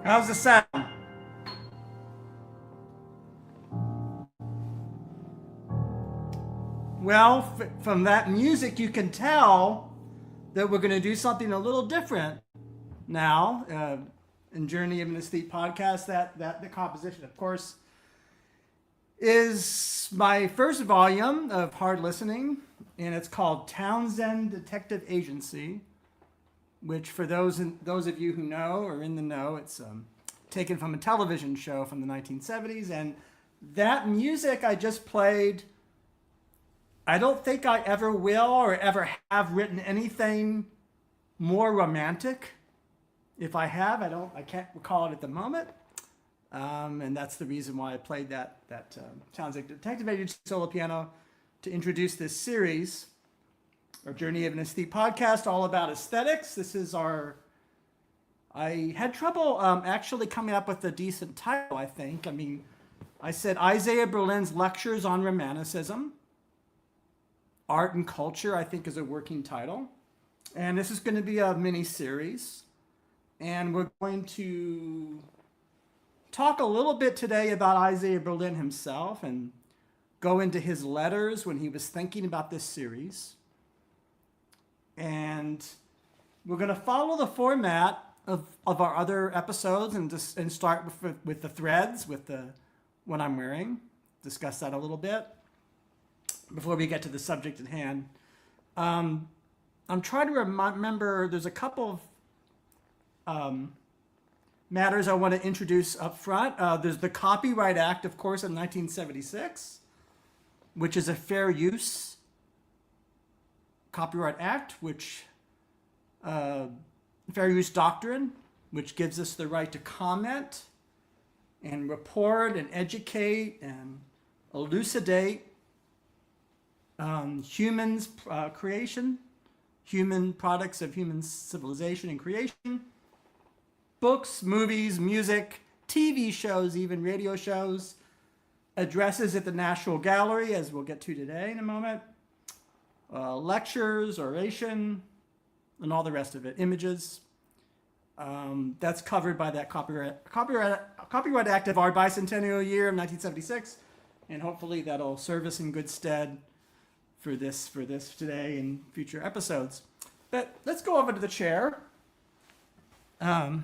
How's the sound? Well, from that music, you can tell that we're going to do something a little different now in Journey of an Aesthete podcast. That the composition, of course, is my first volume of hard listening, and it's called Townsend Detective Agency, which for those of you who know or in the know, it's taken from a television show from the 1970s. And that music I just played, I don't think I ever will or ever have written anything more romantic. If I have, I can't recall it at the moment. And that's the reason why I played that Townsend Detective Agency solo piano to introduce this series, our Journey of an Aesthete podcast, all about aesthetics. This is I had trouble actually coming up with a decent title, I think. I mean, I said Isaiah Berlin's Lectures on Romanticism. Art and Culture, I think, is a working title. And this is going to be a mini-series. And we're going to talk a little bit today about Isaiah Berlin himself and go into his letters when he was thinking about this series. And we're going to follow the format of our other episodes and start with the threads, with the what I'm wearing. Discuss that a little bit before we get to the subject at hand. I'm trying to remember, there's a couple of matters I want to introduce up front. There's the Copyright Act, of course, of 1976, which is a fair use Copyright Act, which fair use doctrine, which gives us the right to comment and report and educate and elucidate humans' creation, human products of human civilization and creation, books, movies, music, TV shows, even radio shows, addresses at the National Gallery, as we'll get to today in a moment, lectures, oration, and all the rest of it, images. That's covered by that Copyright Act of our bicentennial year of 1976, and hopefully that'll serve us in good stead for this today and future episodes. But let's go over to the chair. I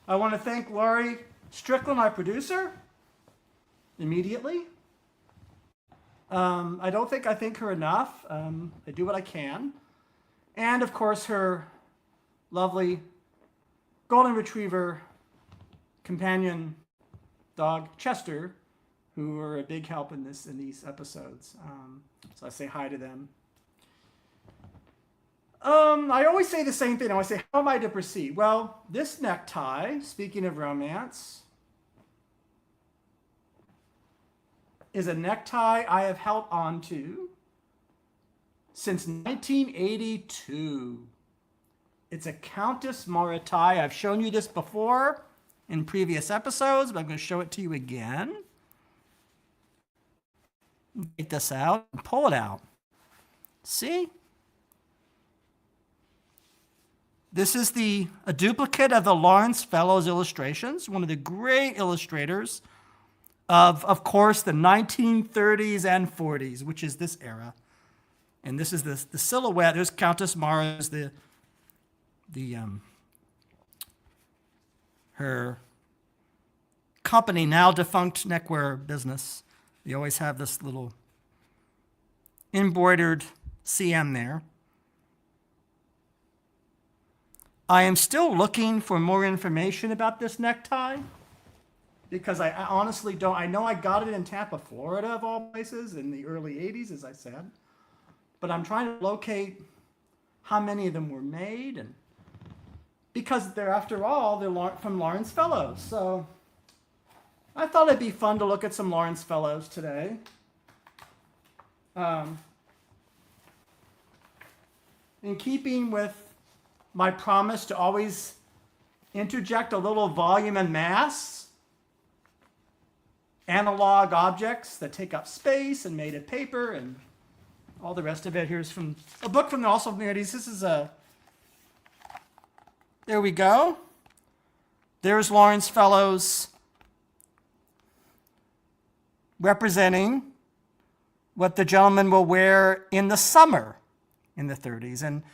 want to thank Laurie Strickland, my producer, immediately. I don't think I thank her enough. I do what I can. And of course, her lovely golden retriever companion dog, Chester, who are a big help in these episodes. So I say hi to them. I always say the same thing. I always say, how am I to proceed? Well, this necktie, speaking of romance, is a necktie I have held on to since 1982. It's a Countess Moritai. I've shown you this before in previous episodes, but I'm going to show it to you again. Get this out and pull it out. See? This is a duplicate of the Lawrence Fellows illustrations, one of the great illustrators of course, the 1930s and 40s, which is this era. And this is the silhouette. There's Countess Mara's, her company, now defunct neckwear business. They always have this little embroidered CM there. I am still looking for more information about this necktie because I honestly don't. I know I got it in Tampa, Florida, of all places, in the early 80s, as I said. But I'm trying to locate how many of them were made, and because they're, after all, they're from Lawrence Fellows. So I thought it'd be fun to look at some Lawrence Fellows today. In keeping with my promise to always interject a little volume and mass, analog objects that take up space and made of paper and all the rest of it. Here's from a book from the also 80s. This is There we go. There's Lawrence Fellows representing what the gentleman will wear in the summer in the 30s. And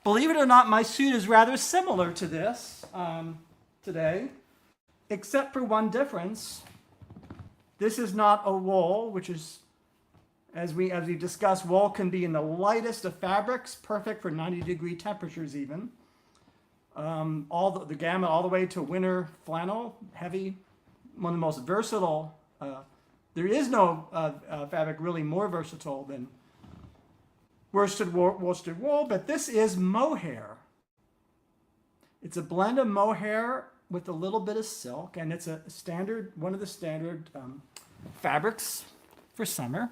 believe it or not, my suit is rather similar to this today, except for one difference. This is not a wool, which is, as we discussed, wool can be in the lightest of fabrics, perfect for 90-degree temperatures even. All the gamut, all the way to winter flannel, heavy, one of the most versatile. There is no fabric really more versatile than worsted wool, but this is mohair. It's a blend of mohair with a little bit of silk, and it's one of the standard fabrics for summer.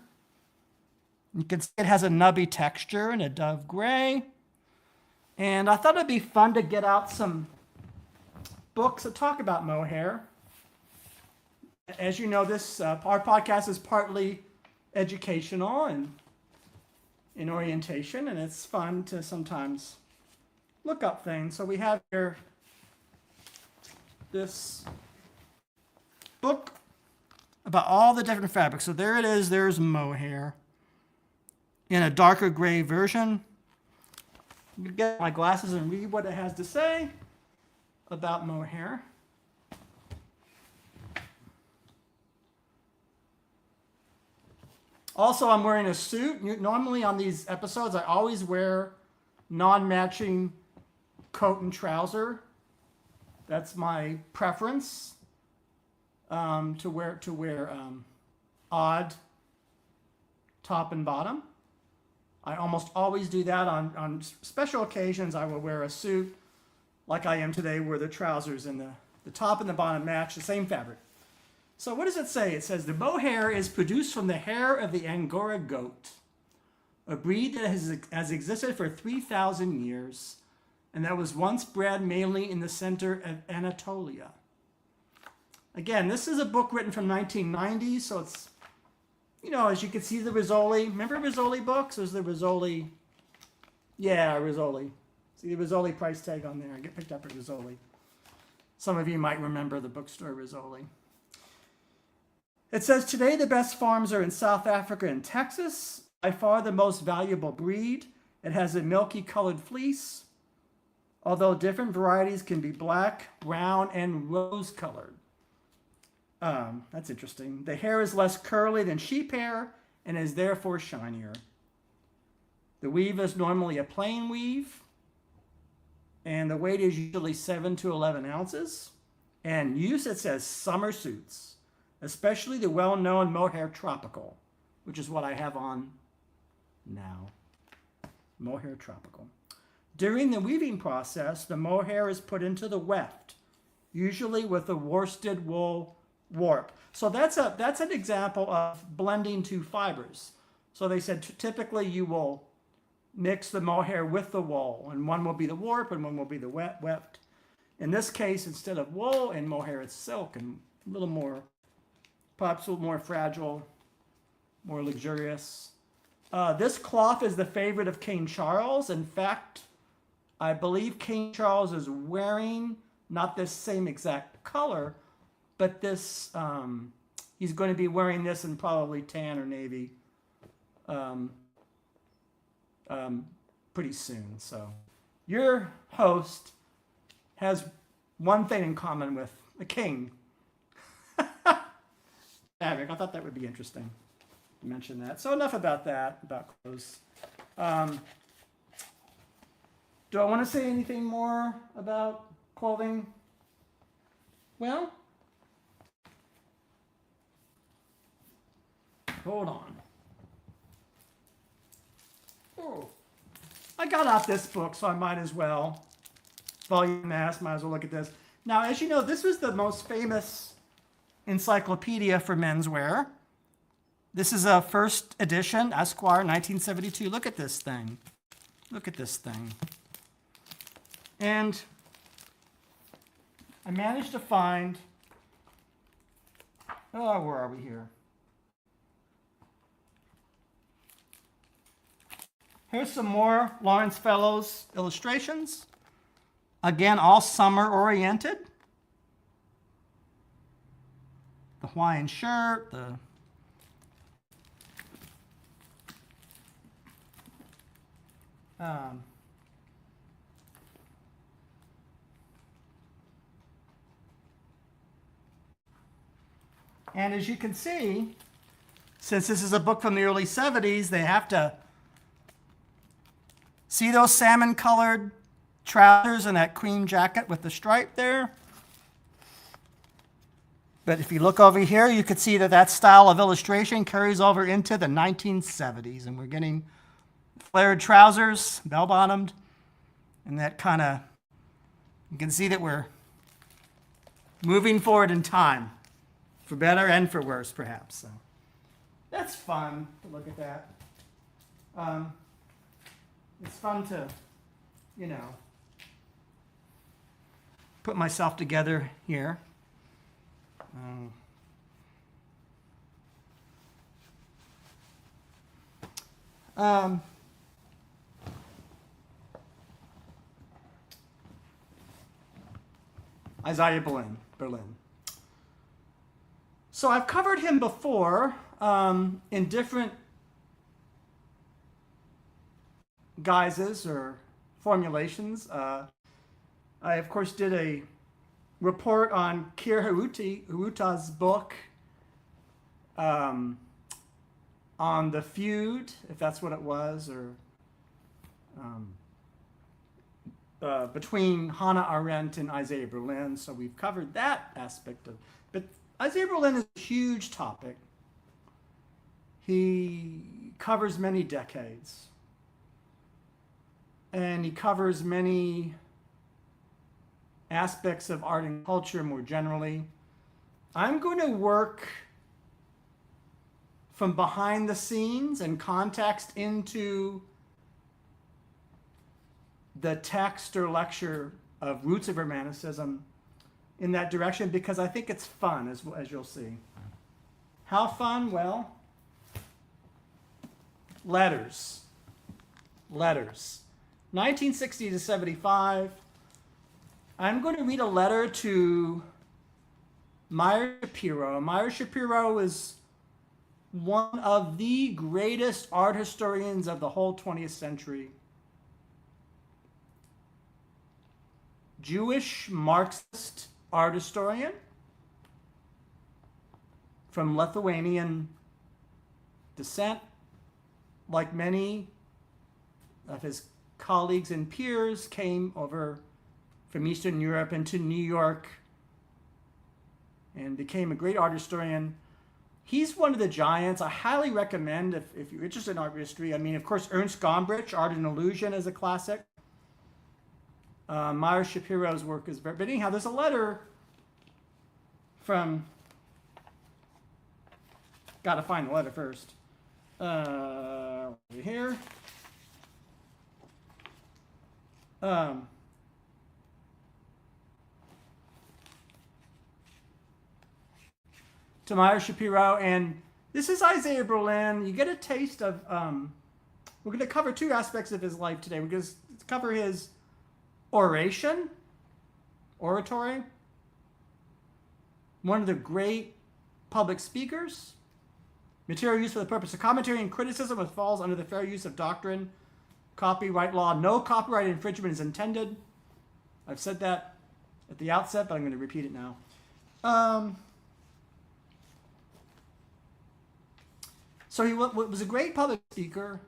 You can see it has a nubby texture and a dove gray. And I thought it'd be fun to get out some books that talk about mohair. As you know, our podcast is partly educational and in orientation, and it's fun to sometimes look up things. So we have here this book about all the different fabrics. So there it is. There's mohair in a darker gray version. I'm going to get my glasses and read what it has to say about mohair. Also, I'm wearing a suit. Normally on these episodes, I always wear non-matching coat and trouser. That's my preference, to wear odd top and bottom. I almost always do that. On special occasions, I will wear a suit like I am today, where the trousers and the top and the bottom match the same fabric. So what does it say? It says, the mohair is produced from the hair of the Angora goat, a breed that has existed for 3,000 years, and that was once bred mainly in the center of Anatolia. Again, this is a book written from 1990, so it's, as you can see, the Rizzoli. Remember Rizzoli books? There's the Rizzoli. Yeah, Rizzoli. See the Rizzoli price tag on there. I get picked up at Rizzoli. Some of you might remember the bookstore Rizzoli. It says, today the best farms are in South Africa and Texas. By far the most valuable breed. It has a milky colored fleece, although different varieties can be black, brown, and rose colored. That's interesting. The hair is less curly than sheep hair and is therefore shinier. The weave is normally a plain weave, and the weight is usually 7 to 11 ounces. And use, it says, summer suits, especially the well-known mohair tropical, which is what I have on now. Mohair tropical. During the weaving process, the mohair is put into the weft, usually with a worsted wool warp. So that's an example of blending two fibers. So they said typically you will mix the mohair with the wool, and one will be the warp and one will be the weft. In this case, instead of wool and mohair, it's silk, and a little more, perhaps a little more fragile, more luxurious. This cloth is the favorite of King Charles. In fact, I believe King Charles is wearing not this same exact color, but this, he's going to be wearing this in probably tan or navy pretty soon. So your host has one thing in common with the king. Fabric. I thought that would be interesting to mention that. So enough about that, about clothes. Do I want to say anything more about clothing? Well, hold on. Oh, I got out this book, so I might as well. Volume Mass, might as well look at this. Now, as you know, this was the most famous encyclopedia for menswear. This is a first edition, Esquire, 1972. Look at this thing. Look at this thing. And I managed to find, where are we here? Here's some more Lawrence Fellows illustrations. Again, all summer oriented. The Hawaiian shirt, and as you can see, since this is a book from the early 70s, they have to see those salmon-colored trousers and that cream jacket with the stripe there. But if you look over here, you can see that that style of illustration carries over into the 1970s, and we're getting flared trousers, bell-bottomed, and that kind of, you can see that we're moving forward in time, for better and for worse, perhaps. So that's fun to look at that. It's fun to, you know, put myself together here. Isaiah Berlin. So I've covered him before in different guises or formulations. I, of course, did a report on Kir Haruta's book on the feud, if that's what it was, or between Hannah Arendt and Isaiah Berlin. So we've covered that aspect of, but Isaiah Berlin is a huge topic. He covers many decades, and he covers many aspects of art and culture more generally. I'm going to work from behind the scenes and context into the text or lecture of Roots of Romanticism in that direction, because I think it's fun, as you'll see. How fun? Well, letters. 1960 to 75. I'm going to read a letter to Meyer Shapiro. Meyer Shapiro is one of the greatest art historians of the whole 20th century. Jewish Marxist art historian from Lithuanian descent. Like many of his colleagues and peers, came over from Eastern Europe into New York and became a great art historian. He's one of the giants. I highly recommend, if you're interested in art history. I mean, of course, Ernst Gombrich, Art and Illusion, is a classic. Meyer Shapiro's work is very, but anyhow, there's a letter from, got to find the letter first. Over here. To Meyer Shapiro, and this is Isaiah Berlin. You get a taste of, we're going to cover two aspects of his life today. We're going to cover his oratory, one of the great public speakers, material used for the purpose of commentary and criticism, which falls under the fair use of doctrine, copyright law. No copyright infringement is intended. I've said that at the outset, but I'm going to repeat it now. So he was a great public speaker,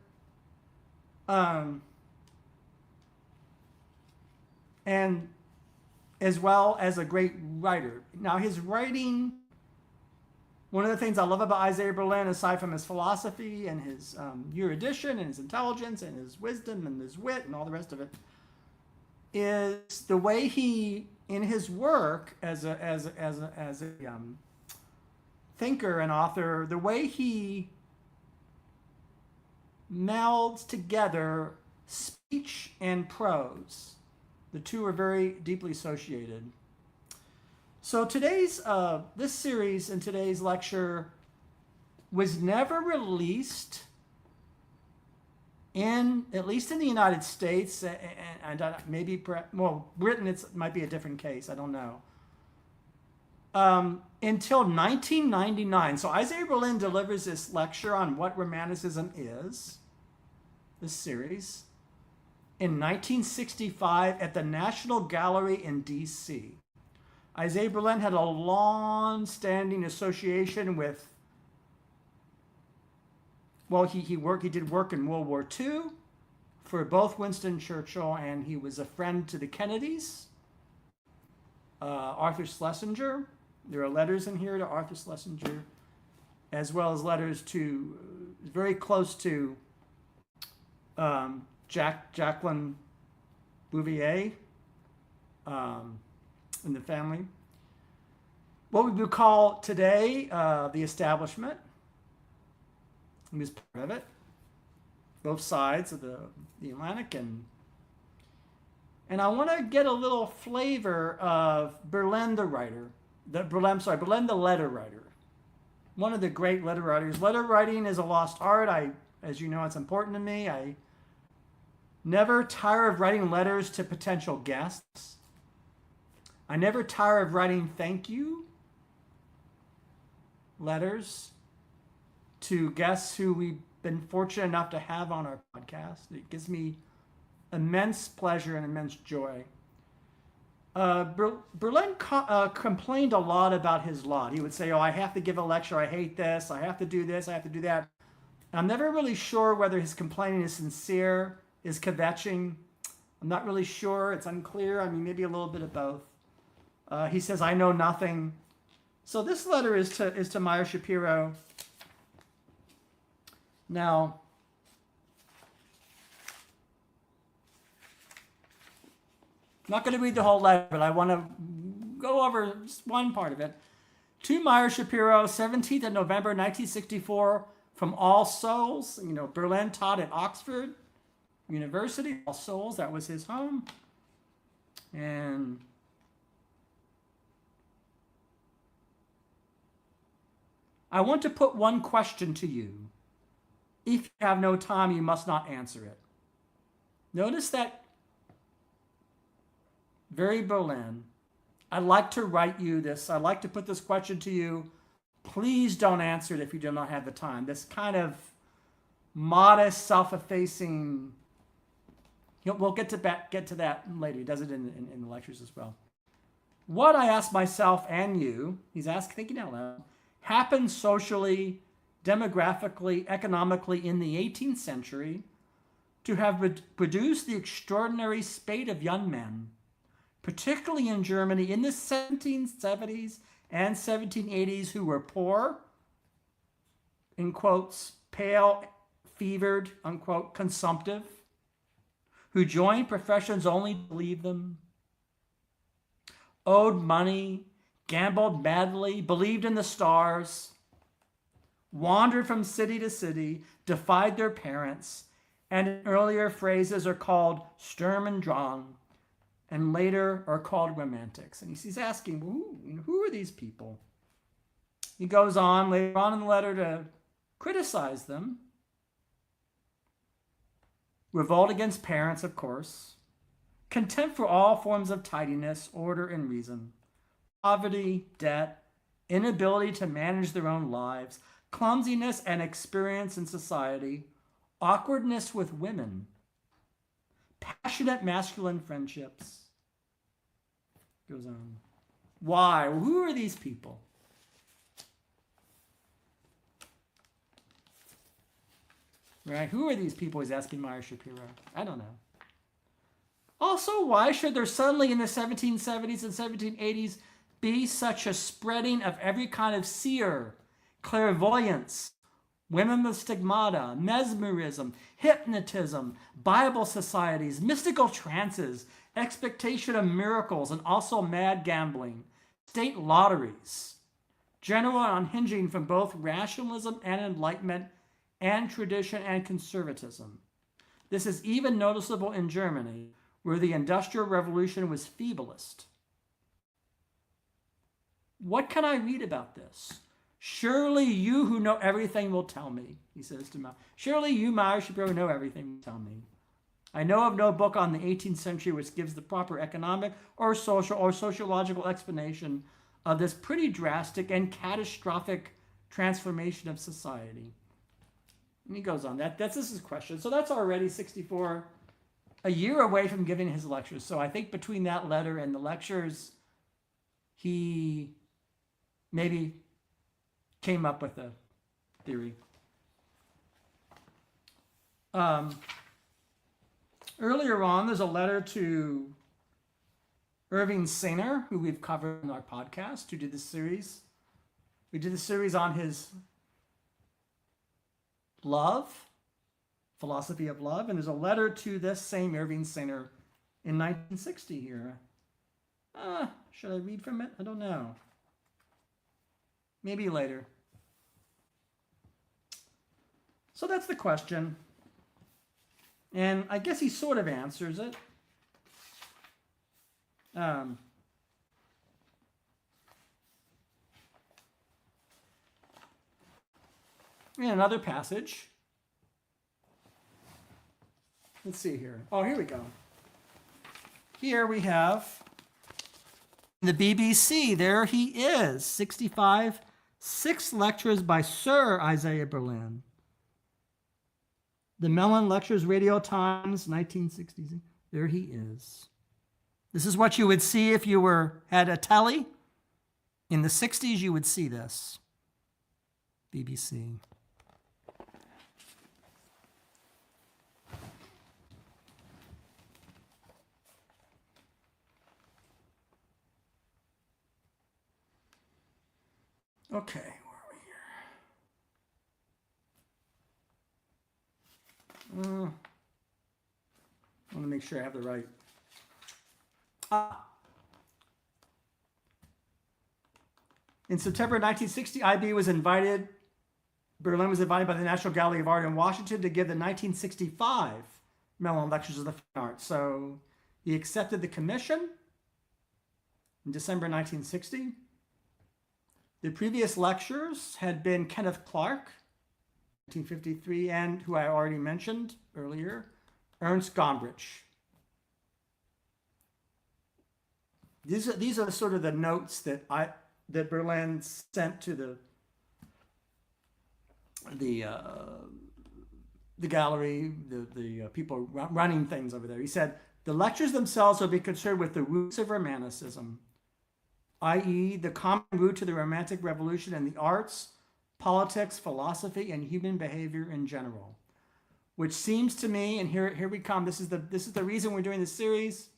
and as well as a great writer. Now, his writing, one of the things I love about Isaiah Berlin, aside from his philosophy and his erudition and his intelligence and his wisdom and his wit and all the rest of it, is the way he, in his work as a thinker and author, the way he melds together speech and prose. The two are very deeply associated. So today's, this series and today's lecture was never released at least in the United States, and maybe, well, Britain, it might be a different case. I don't know. Until 1999. So Isaiah Berlin delivers this lecture on what Romanticism is, this series, in 1965 at the National Gallery in D.C. Isaiah Berlin had a long-standing association with, well, he did work in World War II for both Winston Churchill, and he was a friend to the Kennedys, Arthur Schlesinger. There are letters in here to Arthur Schlesinger, as well as letters to, very close to Jacqueline Bouvier in the family. What we would call today the establishment. He was part of it, both sides of the Atlantic, and I want to get a little flavor of Berlin the writer. Berlin the letter writer. One of the great letter writers. Letter writing is a lost art. As you know, it's important to me. I never tire of writing letters to potential guests. I never tire of writing thank you letters to guests who we've been fortunate enough to have on our podcast. It gives me immense pleasure and immense joy. Berlin complained a lot about his lot. He would say, oh, I have to give a lecture. I hate this. I have to do this. I have to do that. I'm never really sure whether his complaining is sincere, is kvetching. I'm not really sure. It's unclear. I mean, maybe a little bit of both. He says, I know nothing. So this letter is to Meyer Shapiro. Now, I'm not going to read the whole letter, but I want to go over just one part of it. To Meyer Shapiro, 17th of November, 1964, from All Souls. You know, Berlin taught at Oxford University. All Souls, that was his home. And I want to put one question to you. If you have no time, you must not answer it. Notice that very Berlin. I'd like to write you this. I'd like to put this question to you. Please don't answer it if you do not have the time. This kind of modest, self-effacing. We'll get to that later. He does it in the lectures as well. What I ask myself and you, he's thinking out loud, happened socially, demographically, economically in the 18th century to have produced the extraordinary spate of young men, particularly in Germany in the 1770s and 1780s, who were poor, in quotes, pale, fevered, unquote, consumptive, who joined professions only to leave them, owed money, gambled madly, believed in the stars, wandered from city to city, defied their parents, and in earlier phrases are called Sturm und Drang, and later are called romantics. And he's asking, who are these people? He goes on later on in the letter to criticize them. Revolt against parents, of course. Contempt for all forms of tidiness, order, and reason. Poverty, debt, inability to manage their own lives, clumsiness and experience in society, awkwardness with women, passionate masculine friendships. Goes on. Why? Who are these people? Right? Who are these people? He's asking Meyer Shapiro. I don't know. Also, why should there suddenly in the 1770s and 1780s be such a spreading of every kind of seer, clairvoyance, women with stigmata, mesmerism, hypnotism, Bible societies, mystical trances, expectation of miracles, and also mad gambling, state lotteries, general unhinging from both rationalism and enlightenment and tradition and conservatism. This is even noticeable in Germany, where the Industrial Revolution was feeblest. What can I read about this? Surely you who know everything will tell me, he says to Mao. Surely you, Mao, should probably know everything will tell me. I know of no book on the 18th century which gives the proper economic or social or sociological explanation of this pretty drastic and catastrophic transformation of society. And he goes on. That's his question. So that's already 64, a year away from giving his lectures. So I think between that letter and the lectures, he maybe came up with a theory. Earlier on, there's a letter to Irving Singer, who we've covered in our podcast, who did this series. We did a series on his love, philosophy of love, and there's a letter to this same Irving Singer in 1960 here. Should I read from it? I don't know. Maybe later. So that's the question. And I guess he sort of answers it. In another passage. Let's see here. Oh, here we go. Here we have the BBC. There he is. 65. 6 lectures by Sir Isaiah Berlin. The Mellon Lectures, Radio Times, 1960s. There he is. This is what you would see if you had a telly. In the 60s, you would see this. BBC. Okay, where are we here? I want to make sure I have the right. In September 1960, Berlin was invited by the National Gallery of Art in Washington to give the 1965 Mellon Lectures of the Fine Arts. So he accepted the commission in December 1960. The previous lectures had been Kenneth Clark, 1953, and who I already mentioned earlier, Ernst Gombrich. These are sort of the notes that Berlin sent to the gallery, the people running things over there. He said, the lectures themselves will be concerned with the roots of Romanticism, i.e. the common root to the Romantic Revolution in the arts, politics, philosophy, and human behavior in general. Which seems to me, and here we come, this is the reason we're doing this series.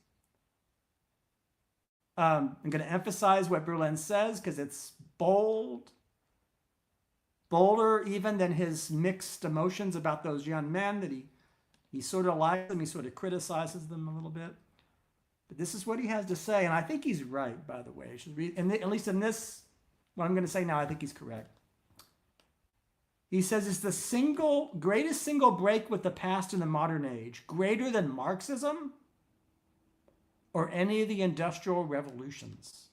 I'm going to emphasize what Berlin says because it's bold, bolder even than his mixed emotions about those young men, that he sort of likes them, he sort of criticizes them a little bit. But this is what he has to say, and I think he's right, by the way. At least in this, what I'm going to say now, I think he's correct. He says it's the greatest single break with the past in the modern age, greater than Marxism or any of the industrial revolutions.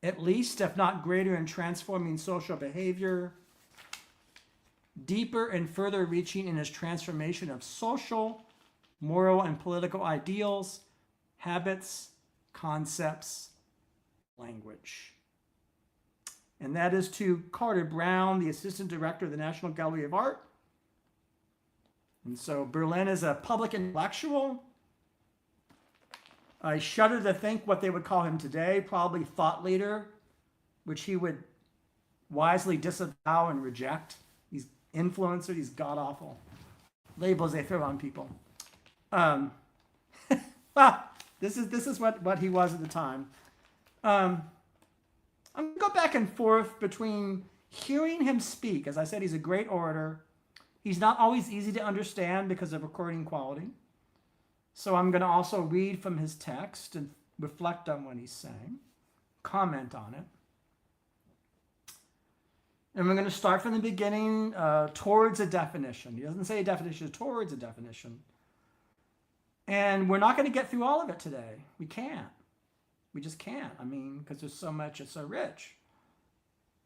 At least, if not greater, in transforming social behavior, deeper and further reaching in its transformation of social, moral, and political ideals, habits, concepts, language. And that is to Carter Brown, the assistant director of the National Gallery of Art. And so Berlin is a public intellectual. I shudder to think what they would call him today, probably thought leader, which he would wisely disavow and reject. These influencer, these god-awful labels they throw on people. This is what he was at the time. I'm going to go back and forth between hearing him speak. As I said, he's a great orator. He's not always easy to understand because of recording quality. So I'm going to also read from his text and reflect on what he's saying, comment on it. And we're going to start from the beginning, towards a definition. He doesn't say a definition, towards a definition. And we're not going to get through all of it today. We can't. We just can't. I mean, because there's so much, it's so rich.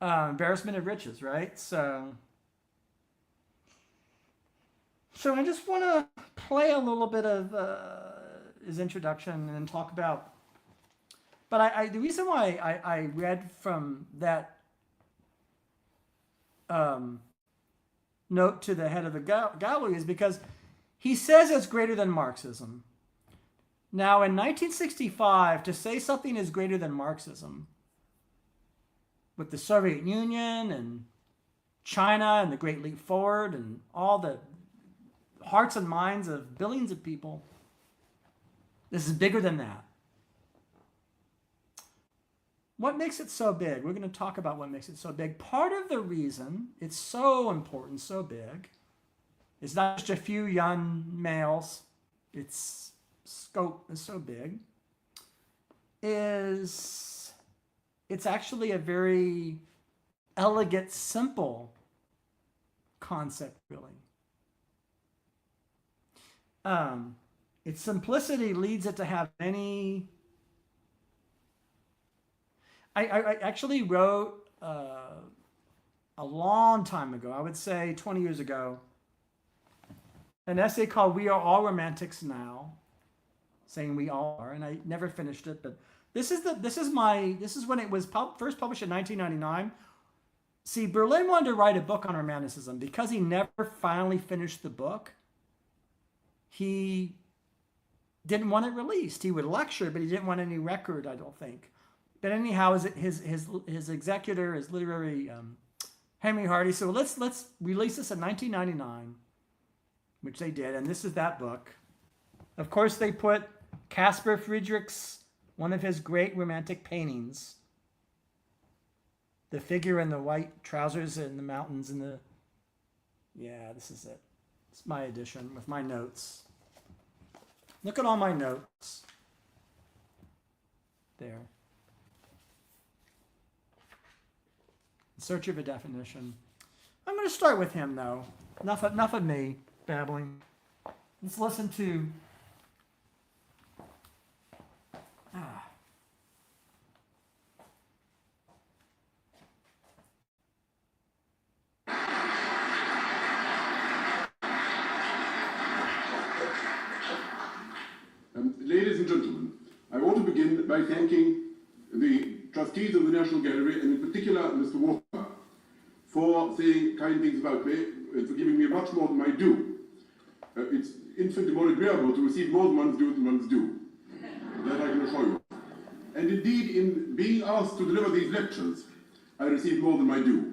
embarrassment of riches, right? So I just want to play a little bit of his introduction and then talk about. But the reason why I read from that note to the head of the gallery is because he says it's greater than Marxism. Now, in 1965, to say something is greater than Marxism, with the Soviet Union and China and the Great Leap Forward and all the hearts and minds of billions of people, this is bigger than that. What makes it so big? We're going to talk about what makes it so big. Part of the reason it's so important, so big, is not just a few young males, its scope is so big, is it's actually a very elegant, simple concept, really. Its simplicity leads it to have many. I actually wrote a long time ago, I would say 20 years ago, an essay called "We Are All Romantics Now," saying we all are, and I never finished it. But this is when it was first published in 1999. See, Berlin wanted to write a book on Romanticism because he never finally finished the book. He didn't want it released. He would lecture, but he didn't want any record, I don't think. But anyhow, his executor, his literary Henry Hardy, so let's release this in 1999, which they did, and this is that book. Of course, they put Caspar Friedrich's, one of his great romantic paintings, the figure in the white trousers in the mountains and the, yeah, this is it. It's my edition with my notes. Look at all my notes. There. In search of a definition. I'm going to start with him, though. Enough of me babbling. Let's listen to. Ladies and gentlemen, I want to begin by thanking the trustees of the National Gallery, and in particular Mr. Walker, for saying kind things about me and for giving me much more than my due. It's infinitely more agreeable to receive more than one's due. That I can assure you. And indeed, in being asked to deliver these lectures, I received more than my due.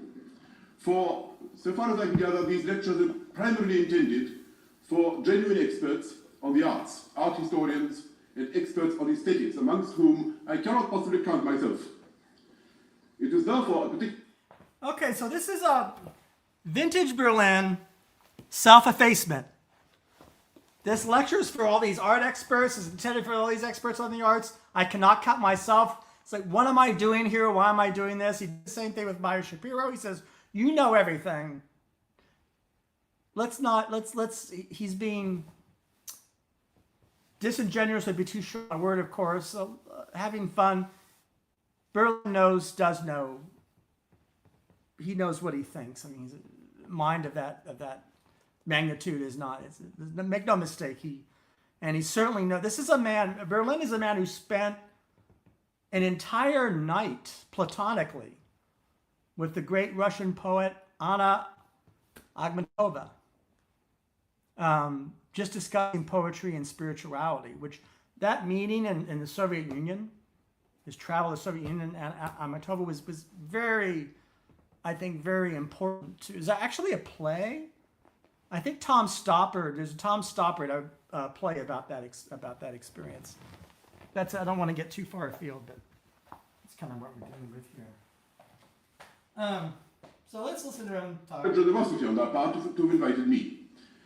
For, so far as I can gather, these lectures are primarily intended for genuine experts on the arts, art historians, and experts on aesthetics, amongst whom I cannot possibly count myself. It is therefore a particular... Okay, so this is a vintage Berlin self-effacement. This lecture is for all these art experts. It's intended for all these experts on the arts. I cannot count myself. It's like, what am I doing here? Why am I doing this? He did the same thing with Meyer Shapiro. He says, you know everything. He's being disingenuous would be too short a word, of course. So having fun. Berlin does know. He knows what he thinks. I mean, he's a mind of that magnitude is not. Make no mistake. He certainly knows. This is a man. Berlin is a man who spent an entire night platonically with the great Russian poet Anna Akhmatova. Just discussing poetry and spirituality, which that meeting in the Soviet Union, his travel to the Soviet Union, and Akhmatova was very, I think, very important too. Is that actually a play? I think Tom Stoppard, there's a Tom Stoppard play about that experience. I don't want to get too far afield, but that's kind of what we're dealing with here. So let's listen to him talk. Generosity on their part to have invited me.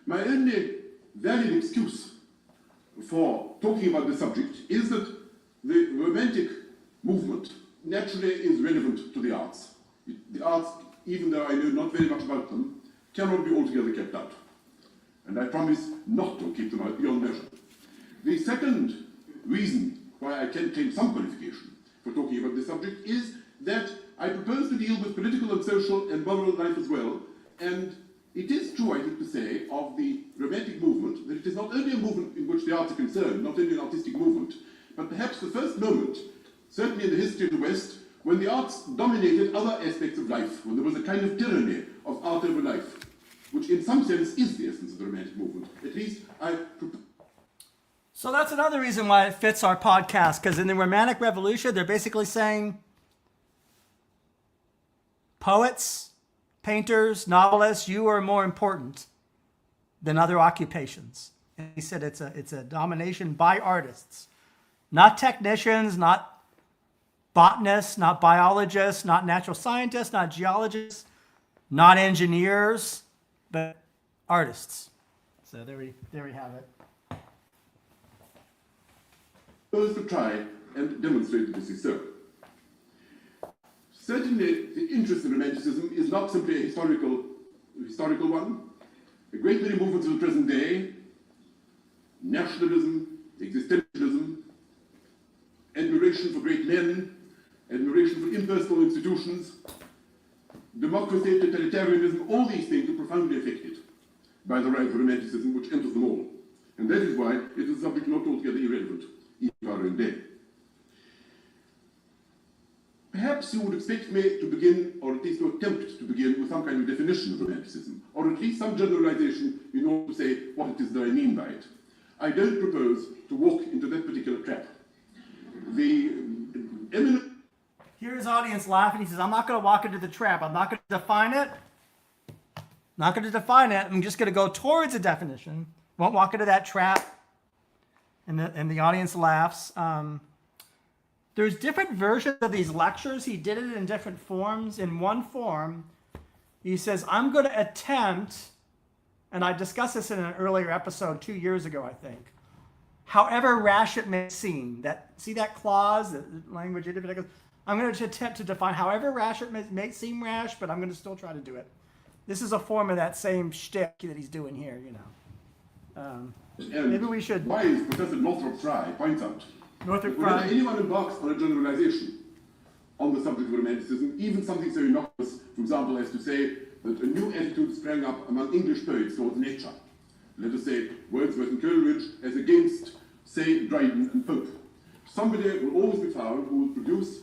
My only valid excuse for talking about this subject is that the Romantic movement naturally is relevant to the arts. The arts, even though I know not very much about them, cannot be altogether kept out. And I promise not to keep them out beyond measure. The second reason why I can claim some qualification for talking about this subject is that I propose to deal with political and social and moral life as well, and it is true, I think, to say of the Romantic movement that it is not only a movement in which the arts are concerned, not only an artistic movement, but perhaps the first moment, certainly in the history of the West, when the arts dominated other aspects of life, when there was a kind of tyranny of art over life, which in some sense is the essence of the Romantic movement. At least So that's another reason why it fits our podcast, because in the Romantic Revolution, they're basically saying poets, painters, novelists, you are more important than other occupations. And he said it's a domination by artists, not technicians, not botanists, not biologists, not natural scientists, not geologists, not engineers, but artists. So there we have it. propose to try and demonstrate that this is so. Certainly, the interest in Romanticism is not simply a historical one. A great many movements of the present day, nationalism, existentialism, admiration for great men, admiration for impersonal institutions, democracy, totalitarianism, all these things are profoundly affected by the rise of Romanticism, which enters them all. And that is why it is a subject not altogether irrelevant, even in our own day. Perhaps you would expect me to begin, or at least to attempt to begin, with some kind of definition of Romanticism, or at least some generalization in order to say what it is that I mean by it. I don't propose to walk into that particular trap. The eminent... Here his audience laughing. He says, I'm not going to walk into the trap. I'm not going to define it. Not going to define it. I'm just going to go towards a definition. Won't walk into that trap. And the audience laughs. There's different versions of these lectures. He did it in different forms. In one form, he says, I'm going to attempt, and I discussed this in an earlier episode 2 years ago, I think. However rash it may seem. See that clause, the language, I'm going to attempt to define however rash it may seem rash, but I'm going to still try to do it. This is a form of that same shtick that he's doing here, you know. Maybe we should... Why is Professor Northrop Frye points out Northrop whenever Frye. anyone embarks on a generalization on the subject of Romanticism, even something so innocuous, for example, as to say that a new attitude sprang up among English poets towards nature. Let us say Wordsworth and Coleridge as against, say, Dryden and Pope. Somebody will always be found who will produce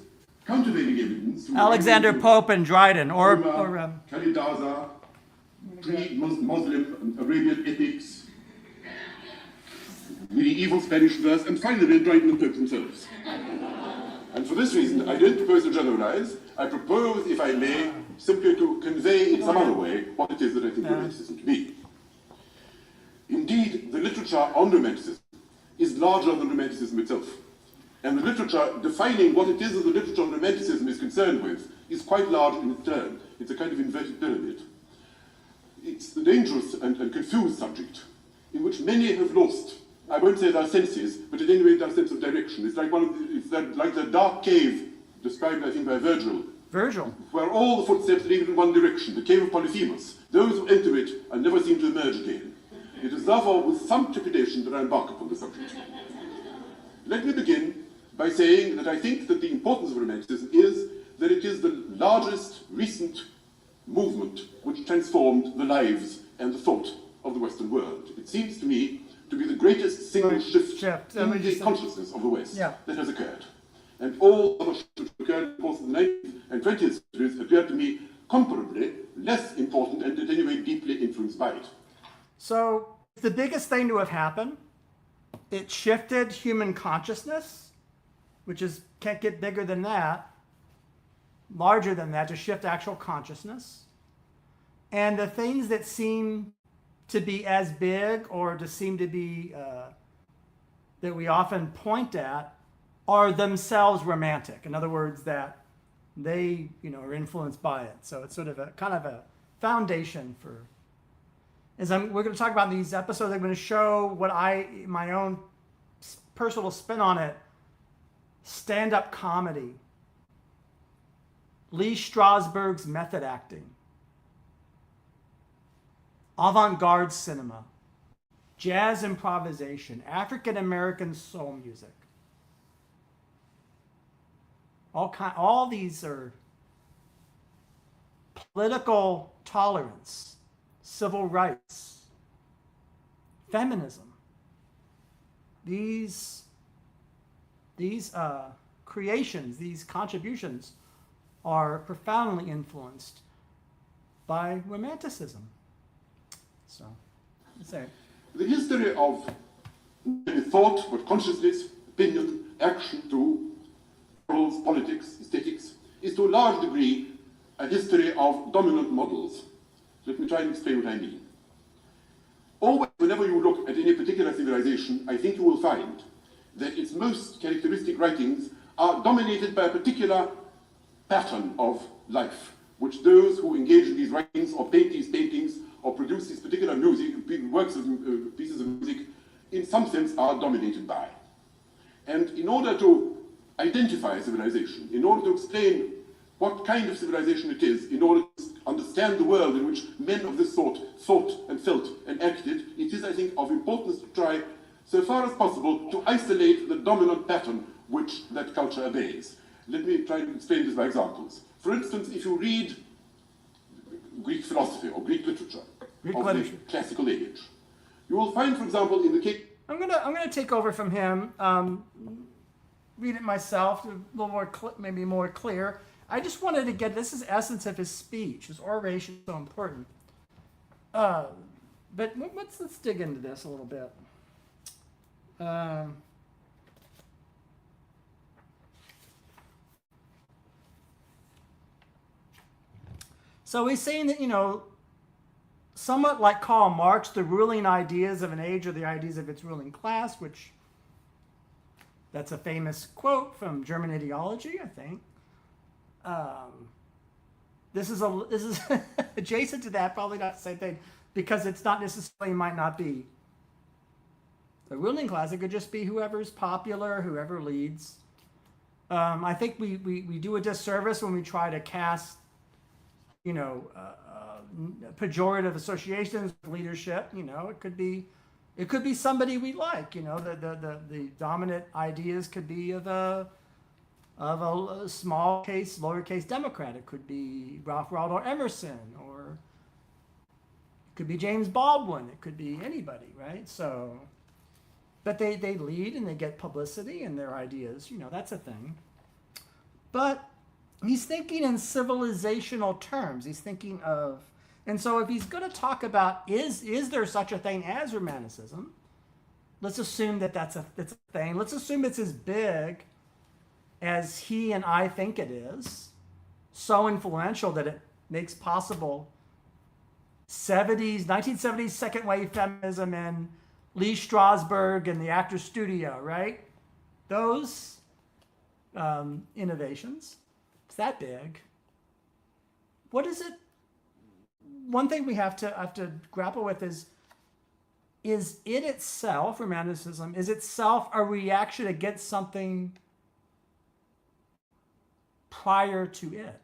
countervailing evidence. Alexander Pope and Dryden, or Kalidasa, pre-Muslim Arabian epics, medieval Spanish verse, and finally Dryden and Pope themselves. And for this reason, I don't propose to generalize. I propose, if I may, simply to convey in some other way what it is that I think Romanticism to be. Indeed, the literature on Romanticism is larger than Romanticism itself. And the literature defining what it is that the literature on Romanticism is concerned with is quite large in its turn. It's a kind of inverted pyramid. It's a dangerous and confused subject in which many have lost, I won't say their senses, but at any rate their sense of direction. It's like like the dark cave described, I think, by Virgil. Where all the footsteps lead in one direction, the cave of Polyphemus. Those who enter it and never seem to emerge again. It is therefore with some trepidation that I embark upon the subject. Let me begin by saying that I think that the importance of Romanticism is that it is the largest recent movement which transformed the lives and the thought of the Western world. It seems to me to be the greatest single shift in the consciousness of the West that has occurred. And all other shifts which occurred in the course of the 19th and 20th centuries appear to me comparably less important and at any rate deeply influenced by it. So the biggest thing to have happened, it shifted human consciousness, which can't get bigger than that, larger than that, to shift actual consciousness. And the things that seem to be as big or to seem to be that we often point at are themselves romantic. In other words, that they are influenced by it. So it's sort of a kind of a foundation for. We're going to talk about in these episodes, I'm going to show what my own personal spin on it. Stand-up comedy. Lee Strasberg's method acting. Avant-garde cinema. Jazz improvisation. African-American soul music. All these are political tolerance, civil rights, feminism. These creations, these contributions are profoundly influenced by Romanticism. So, let's say. The history of thought, but consciousness, opinion, action to morals, politics, aesthetics, is to a large degree a history of dominant models. Let me try and explain what I mean. Always, whenever you look at any particular civilization, I think you will find that its most characteristic writings are dominated by a particular pattern of life, which those who engage in these writings or paint these paintings or produce these particular music, works of pieces of music, in some sense are dominated by. And in order to identify a civilization, in order to explain what kind of civilization it is, in order to understand the world in which men of this sort thought and felt and acted, it is, I think, of importance to try, so far as possible, to isolate the dominant pattern which that culture obeys. Let me try to explain this by examples. For instance, if you read Greek philosophy or Greek literature of the classical age, you will find, for example, in the case... I'm gonna take over from him. Read it myself, a little more, maybe more clear. I just wanted to get, this is the essence of his speech. His oration is so important. But let's dig into this a little bit. So he's saying that, somewhat like Karl Marx, the ruling ideas of an age are the ideas of its ruling class, which that's a famous quote from German ideology, I think. This is adjacent to that, probably not the same thing, because it's not necessarily, might not be the ruling class. It could just be whoever's popular, whoever leads. I think we do a disservice when we try to cast, pejorative associations with leadership. It could be somebody we like. The dominant ideas could be of a small case, lowercase Democrat. It could be Ralph Waldo Emerson, or it could be James Baldwin. It could be anybody, right? So, but they lead and they get publicity and their ideas, that's a thing. But he's thinking in civilizational terms. He's thinking of, and so if he's going to talk about is there such a thing as Romanticism, let's assume that's a thing. Let's assume it's as big as he and I think it is, so influential that it makes possible 1970s second wave feminism and Lee Strasberg and the Actors Studio, right? Those innovations. It's that big. What is it? One thing we have to grapple with is it itself, Romanticism, is itself a reaction against something prior to it?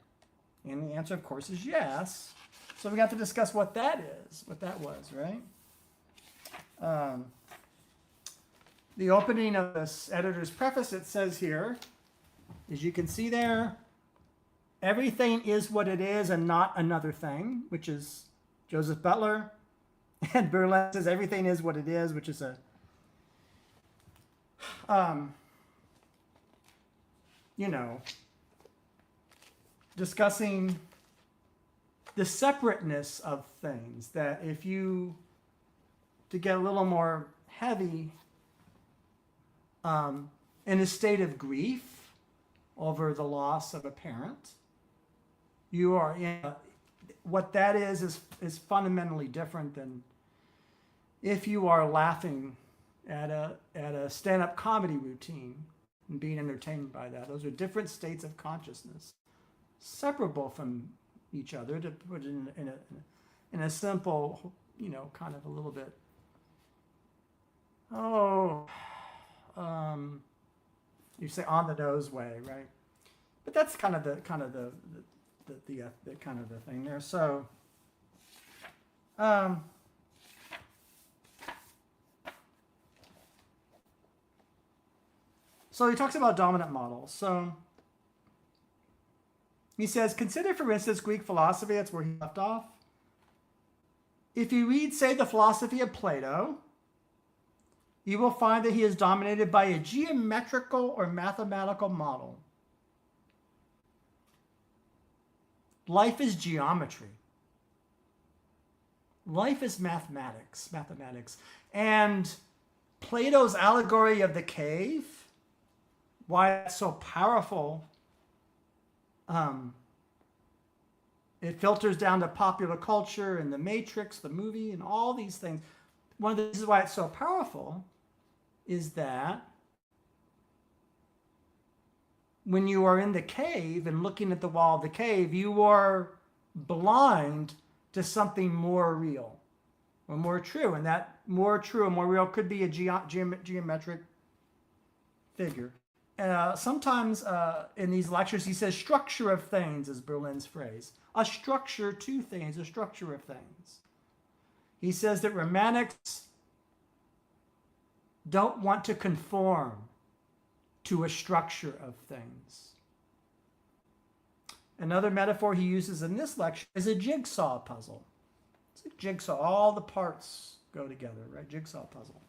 And the answer, of course, is yes. So we have to discuss what that is, what that was, right? The opening of this editor's preface, it says here, as you can see there, everything is what it is and not another thing, which is Joseph Butler. And Berlin says everything is what it is, which is a discussing the separateness of things, that if you, to get a little more heavy, in a state of grief over the loss of a parent, you are in what that is fundamentally different than if you are laughing at a stand-up comedy routine and being entertained by that. Those are different states of consciousness, separable from each other, to put it in a simple, kind of a little bit, you say on the nose way, right? But that's kind of the kind of the thing there. So, so he talks about dominant models. So He says, consider, for instance, Greek philosophy. That's where he left off. If you read, say, the philosophy of Plato, you will find that he is dominated by a geometrical or mathematical model. Life is geometry. Life is mathematics. And Plato's allegory of the cave, why it's so powerful, it filters down to popular culture and the Matrix, the movie, and all these things. One of the reasons why it's so powerful is that when you are in the cave and looking at the wall of the cave, you are blind to something more real or more true. And that more true and more real could be a geometric figure. Sometimes in these lectures, he says structure of things is Berlin's phrase. A structure to things, a structure of things. He says that romantics don't want to conform to a structure of things. Another metaphor he uses in this lecture is a jigsaw puzzle. It's a jigsaw. All the parts go together, right? Jigsaw puzzle.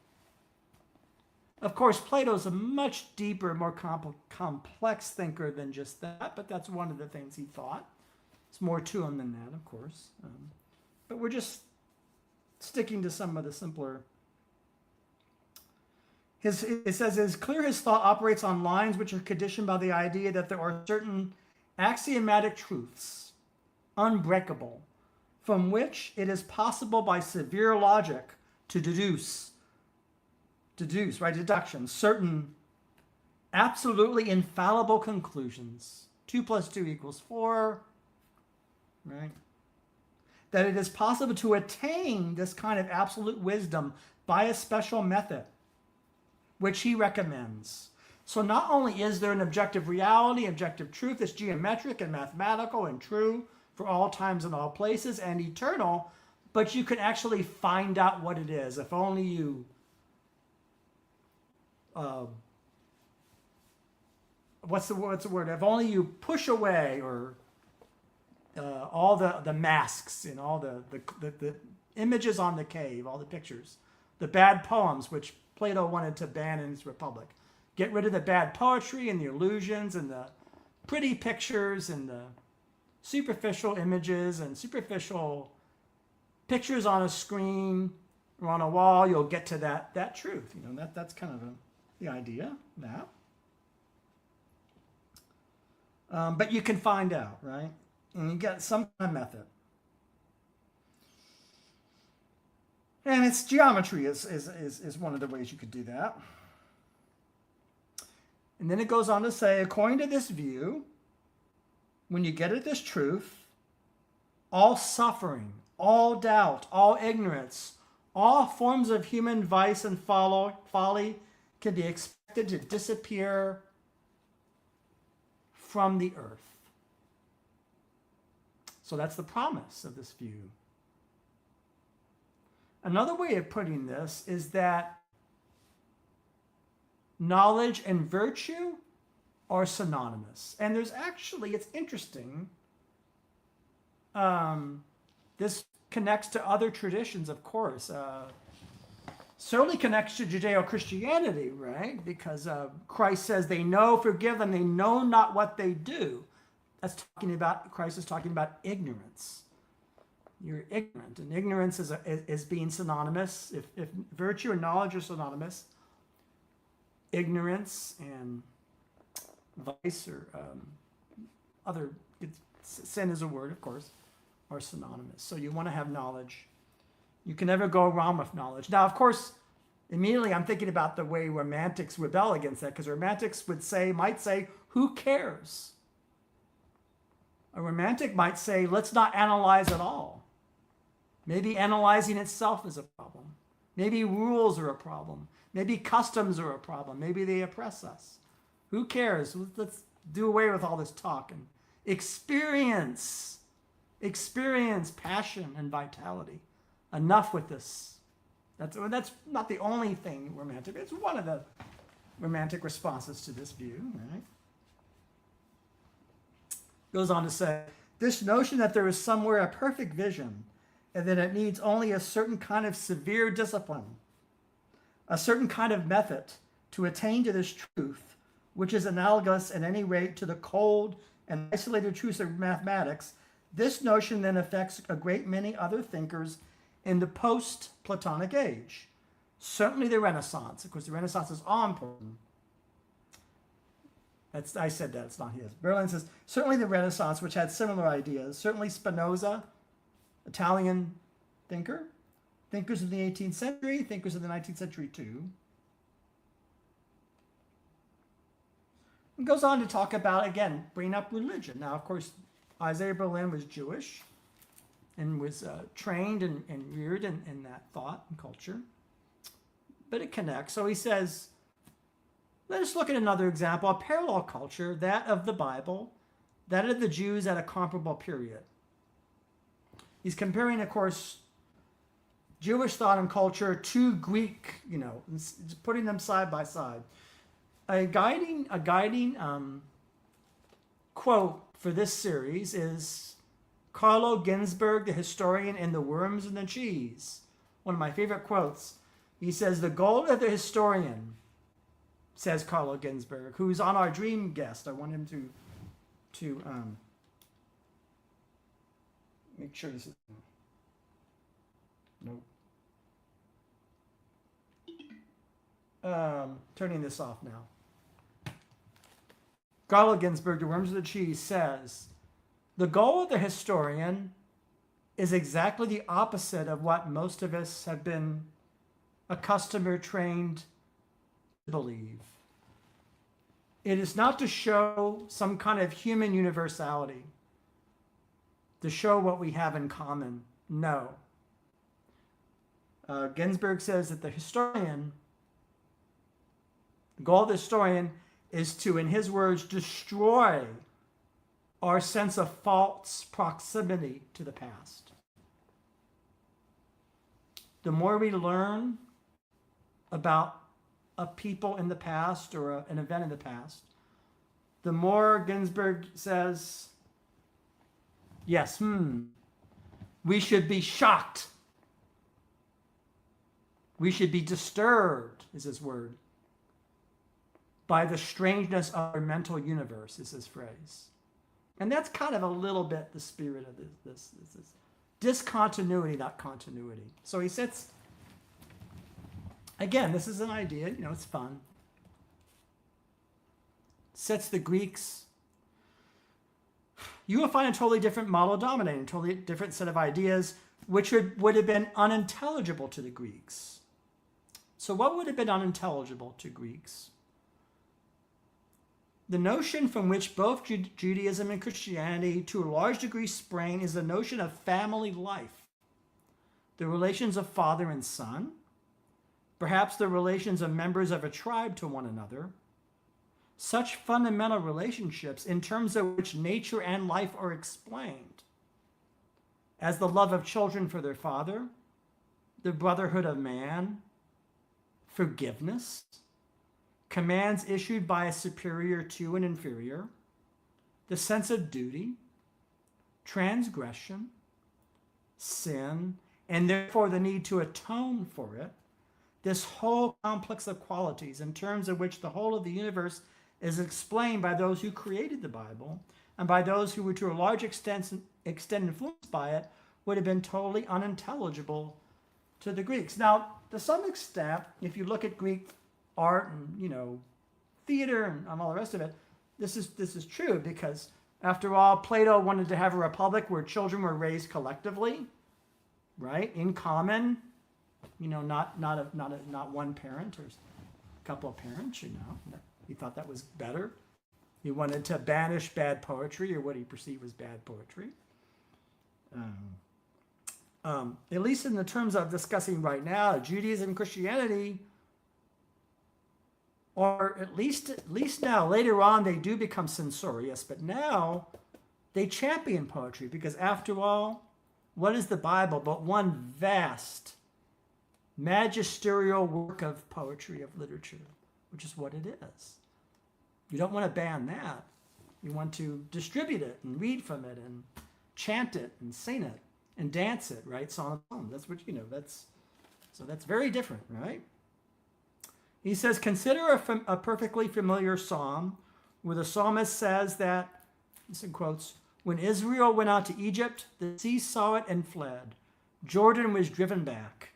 Of course, Plato's a much deeper, more complex thinker than just that, but that's one of the things he thought. There's more to him than that, of course. But we're just sticking to some of the simpler. It says, it's clear his thought operates on lines which are conditioned by the idea that there are certain axiomatic truths, unbreakable, from which it is possible by severe logic to deduce, right, deduction, certain absolutely infallible conclusions. 2 + 2 = 4, right? That it is possible to attain this kind of absolute wisdom by a special method, which he recommends. So not only is there an objective reality, objective truth that's geometric and mathematical and true for all times and all places and eternal, but you can actually find out what it is if only you what's the word? If only you push away or all the masks and all the images on the cave, all the pictures, the bad poems, which Plato wanted to ban in his Republic. Get rid of the bad poetry and the illusions and the pretty pictures and the superficial images and superficial pictures on a screen or on a wall. You'll get to that truth. You know, that's kind of the idea now. But you can find out, right? And you get some kind of method. And it's geometry is one of the ways you could do that. And then it goes on to say, according to this view, when you get at this truth, all suffering, all doubt, all ignorance, all forms of human vice and folly can be expected to disappear from the earth. So that's the promise of this view. Another way of putting this is that knowledge and virtue are synonymous. And there's actually, it's interesting, this connects to other traditions, of course. Certainly connects to Judeo-Christianity, right? Because Christ says they know, forgive them, they know not what they do. That's talking about, Christ is talking about ignorance. You're ignorant, and ignorance is being synonymous. If virtue and knowledge are synonymous, ignorance and vice or other, sin is a word, of course, are synonymous. So you want to have knowledge. You can never go wrong with knowledge. Now, of course, immediately I'm thinking about the way romantics rebel against that, because romantics might say, who cares? A romantic might say, let's not analyze at all. Maybe analyzing itself is a problem. Maybe rules are a problem. Maybe customs are a problem. Maybe they oppress us. Who cares? Let's do away with all this talk and experience passion and vitality. Enough with this. That's not the only thing romantic. It's one of the romantic responses to this view, right? Goes on to say, this notion that there is somewhere a perfect vision and that it needs only a certain kind of severe discipline, a certain kind of method to attain to this truth, which is analogous at any rate to the cold and isolated truths of mathematics, this notion then affects a great many other thinkers in the post-Platonic age. Certainly the Renaissance. Of course, the Renaissance is all important. I said that, it's not his. Berlin says, certainly the Renaissance, which had similar ideas. Certainly Spinoza, Italian thinker. Thinkers of the 18th century, thinkers of the 19th century too. And goes on to talk about, again, bring up religion. Now, of course, Isaiah Berlin was Jewish and was trained and reared in that thought and culture. But it connects. So he says, let us look at another example, a parallel culture, that of the Bible, that of the Jews at a comparable period. He's comparing, of course, Jewish thought and culture to Greek, putting them side by side. A guiding quote for this series is Carlo Ginzburg, the historian in The Worms and the Cheese. One of my favorite quotes. He says, the goal of the historian, says Carlo Ginzburg, who's on our dream guest. I want him to make sure this is... Nope. Turning this off now. Carlo Ginzburg, The Worms of the Cheese, says, the goal of the historian is exactly the opposite of what most of us have been accustomed or trained to believe. It is not to show some kind of human universality, to show what we have in common. No. Ginsburg says that the goal of the historian is to, in his words, destroy our sense of false proximity to the past. The more we learn about a people in the past or an event in the past, the more Ginsburg says, yes, we should be shocked. We should be disturbed, is his word, by the strangeness of our mental universe, is his phrase. And that's kind of a little bit the spirit of this discontinuity, not continuity. So he sits, again, this is an idea, it's fun. Sets the Greeks. You will find a totally different model dominating, a totally different set of ideas, which would have been unintelligible to the Greeks. So what would have been unintelligible to Greeks? The notion from which both Judaism and Christianity to a large degree spring is the notion of family life, the relations of father and son, perhaps the relations of members of a tribe to one another, such fundamental relationships in terms of which nature and life are explained, as the love of children for their father, the brotherhood of man, forgiveness, commands issued by a superior to an inferior, the sense of duty, transgression, sin, and therefore the need to atone for it, this whole complex of qualities in terms of which the whole of the universe is explained by those who created the Bible and by those who were to a large extent influenced by it, would have been totally unintelligible to the Greeks. Now, to some extent, if you look at Greek art and theater and all the rest of it, this is true, because after all, Plato wanted to have a republic where children were raised collectively, right, in common, not one parent or a couple of parents. He thought that was better. He wanted to banish bad poetry, or what he perceived as bad poetry. At least in the terms of discussing right now, Judaism and Christianity, or at least now, later on, they do become censorious, but now they champion poetry, because after all, what is the Bible but one vast magisterial work of poetry, of literature, which is what it is. You don't want to ban that. You want to distribute it and read from it and chant it and sing it and dance it, right? Song of Songs. That's what, that's very different, right? He says, consider a perfectly familiar psalm where the psalmist says that, this in quotes, when Israel went out to Egypt, the sea saw it and fled. Jordan was driven back.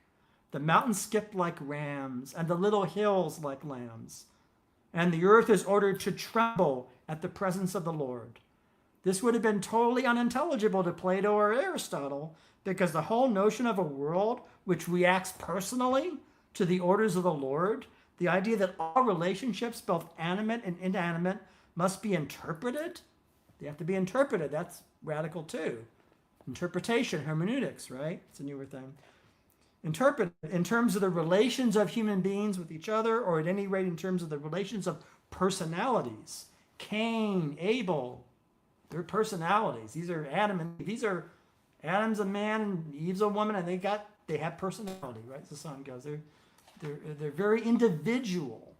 The mountains skipped like rams, and the little hills like lambs. And the earth is ordered to tremble at the presence of the Lord. This would have been totally unintelligible to Plato or Aristotle, because the whole notion of a world which reacts personally to the orders of the Lord, the idea that all relationships, both animate and inanimate, must be interpreted, they have to be interpreted. That's radical too. Interpretation, hermeneutics, right? It's a newer thing. Interpret in terms of the relations of human beings with each other, or at any rate in terms of the relations of personalities. Cain, Abel, their personalities. These are Adam's a man and Eve's a woman, and they have personality, right? As the song goes. They're very individual,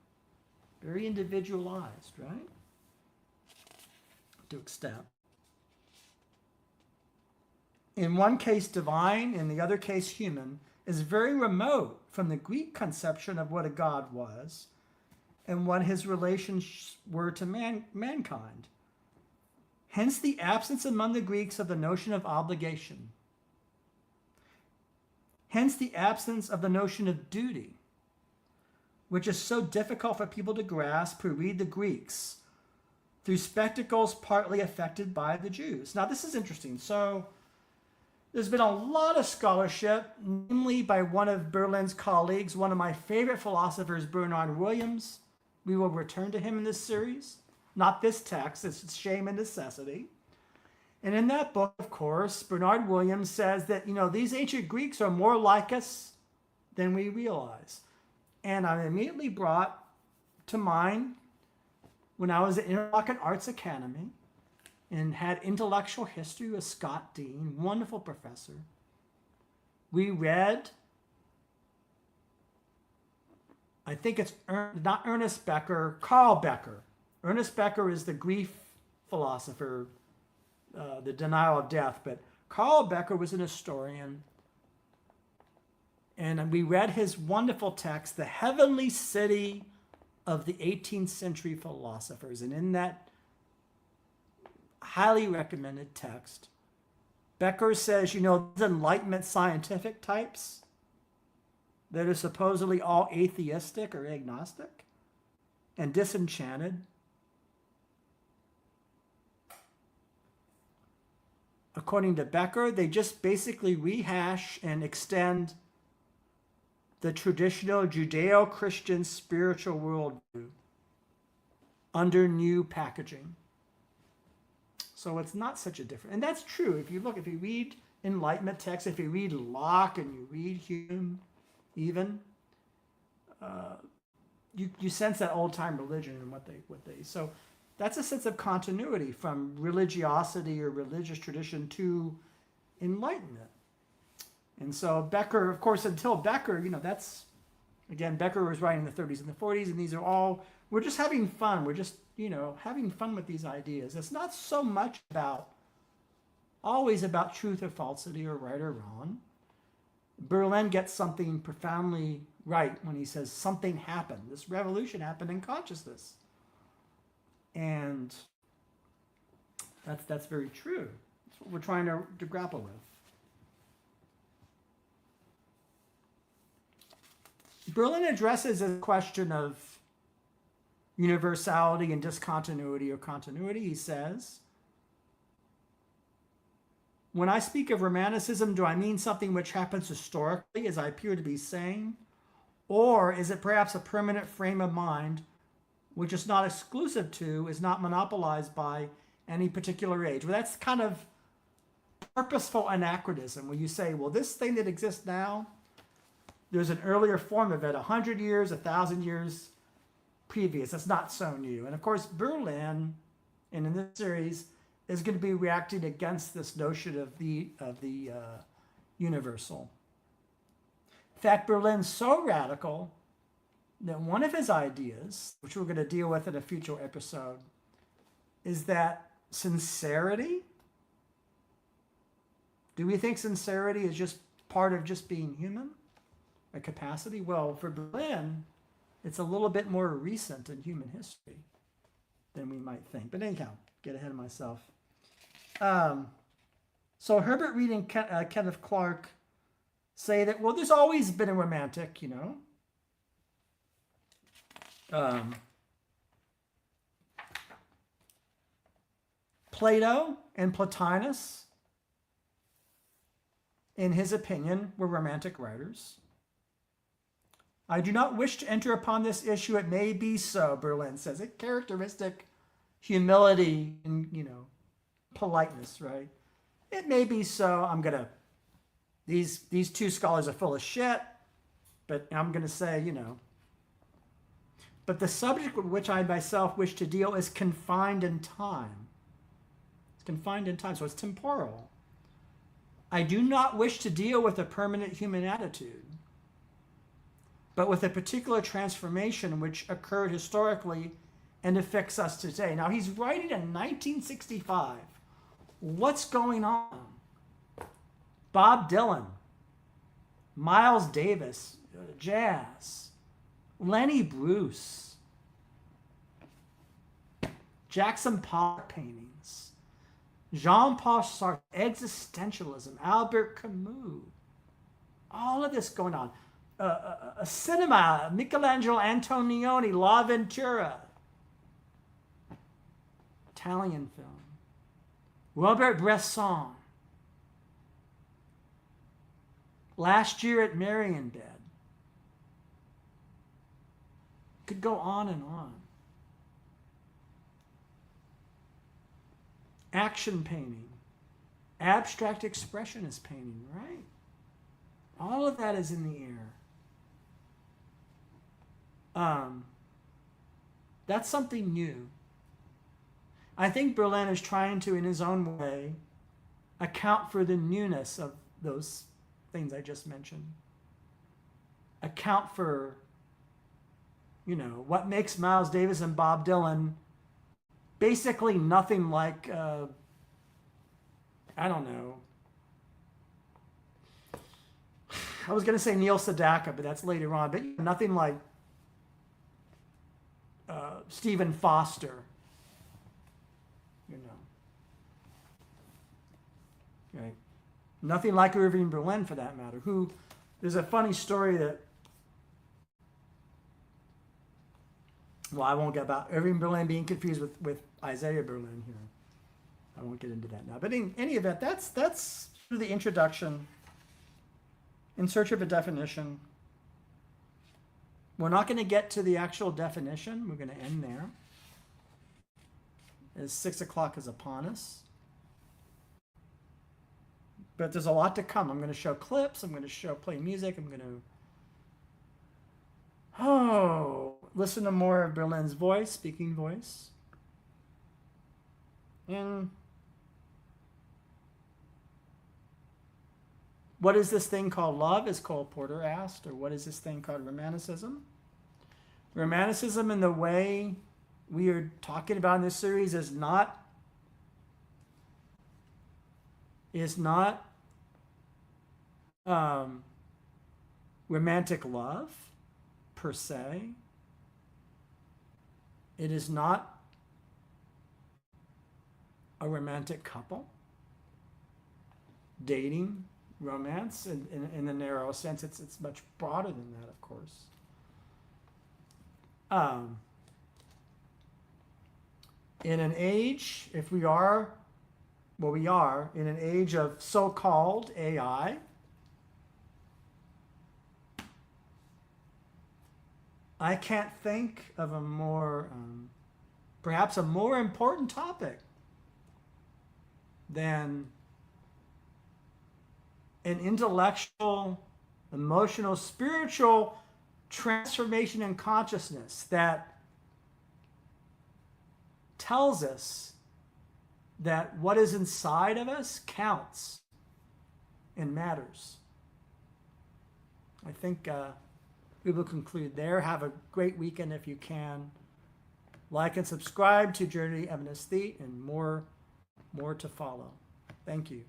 very individualized, right? To extent. In one case divine, in the other case human, is very remote from the Greek conception of what a god was and what his relations were to mankind. Hence the absence among the Greeks of the notion of obligation. Hence the absence of the notion of duty, which is so difficult for people to grasp who read the Greeks through spectacles partly affected by the Jews. Now, this is interesting. So there's been a lot of scholarship, namely by one of Berlin's colleagues, one of my favorite philosophers, Bernard Williams. We will return to him in this series. Not this text, it's Shame and Necessity. And in that book, of course, Bernard Williams says that, these ancient Greeks are more like us than we realize. And I'm immediately brought to mind when I was at Interlochen Arts Academy and had intellectual history with Scott Dean, wonderful professor. We read, I think it's not Ernest Becker, Carl Becker. Ernest Becker is the grief philosopher, the denial of death, but Carl Becker was an historian. And we read his wonderful text, The Heavenly City of the 18th Century Philosophers. And in that highly recommended text, Becker says, these Enlightenment scientific types that are supposedly all atheistic or agnostic and disenchanted, according to Becker, they just basically rehash and extend the traditional Judeo-Christian spiritual worldview under new packaging. So it's not such a difference. And that's true. If you read Enlightenment texts, if you read Locke and you read Hume, even, you sense that old-time religion and what they. So that's a sense of continuity from religiosity or religious tradition to Enlightenment. And so Becker, of course, until Becker, Becker was writing in the 30s and the 40s, and these are all, we're just having fun. We're just, having fun with these ideas. It's not so much always about truth or falsity or right or wrong. Berlin gets something profoundly right when he says something happened. This revolution happened in consciousness. And that's very true. That's what we're trying to grapple with. Berlin addresses a question of universality and discontinuity or continuity. He says, when I speak of Romanticism, do I mean something which happens historically, as I appear to be saying? Or is it perhaps a permanent frame of mind which is not exclusive to, is not monopolized by any particular age? Well, that's kind of purposeful anachronism, where you say, well, this thing that exists now, there's an earlier form of it, 100 years, 1,000 years previous. That's not so new. And of course, Berlin, and in this series, is going to be reacting against this notion of the universal. In fact, Berlin's so radical that one of his ideas, which we're going to deal with in a future episode, is that sincerity? Do we think sincerity is just part of just being human? A capacity? Well, for Berlin, it's a little bit more recent in human history than we might think. But anyhow, get ahead of myself. So Herbert Reed and Kenneth Clark say that, well, there's always been a romantic, Plato and Plotinus, in his opinion, were romantic writers. I do not wish to enter upon this issue. It may be so, Berlin says. A characteristic humility and, politeness, right? It may be so. These two scholars are full of shit, but I'm going to say, But the subject with which I myself wish to deal is confined in time. It's confined in time, so it's temporal. I do not wish to deal with a permanent human attitude, but with a particular transformation which occurred historically and affects us today. Now, he's writing in 1965. What's going on? Bob Dylan, Miles Davis, jazz, Lenny Bruce, Jackson Pollock paintings, Jean-Paul Sartre, existentialism, Albert Camus, all of this going on. A cinema, Michelangelo Antonioni, La Ventura, Italian film, Robert Bresson, Last Year at Marienbad. Could go on and on. Action painting, abstract expressionist painting, right? All of that is in the air. That's something new. I think Berlin is trying to, in his own way, account for the newness of those things I just mentioned. Account for, what makes Miles Davis and Bob Dylan basically nothing like, I don't know. I was going to say Neil Sedaka, but that's later on. But nothing like Stephen Foster. Right? Nothing like Irving Berlin, for that matter. There's a funny story that, I won't get about Irving Berlin being confused with Isaiah Berlin here. I won't get into that now. But in any event, that's sort of the introduction. In search of a definition. We're not going to get to the actual definition. We're going to end there, as 6 o'clock is upon us. But there's a lot to come. I'm going to show clips. I'm going to play music. I'm going to listen to more of Berlin's voice, speaking voice. And what is this thing called love, as Cole Porter asked, or what is this thing called romanticism? Romanticism, in the way we are talking about in this series, is not romantic love per se. It is not a romantic couple. Dating, romance, in the narrow sense, it's much broader than that, of course. In an age, if we are, we are in an age of so-called AI. I can't think of a more, perhaps a more important topic than an intellectual, emotional, spiritual transformation in consciousness that tells us that what is inside of us counts and matters. I think we will conclude there. Have a great weekend if you can. Like and subscribe to Journey of an Aesthete, and more to follow. Thank you.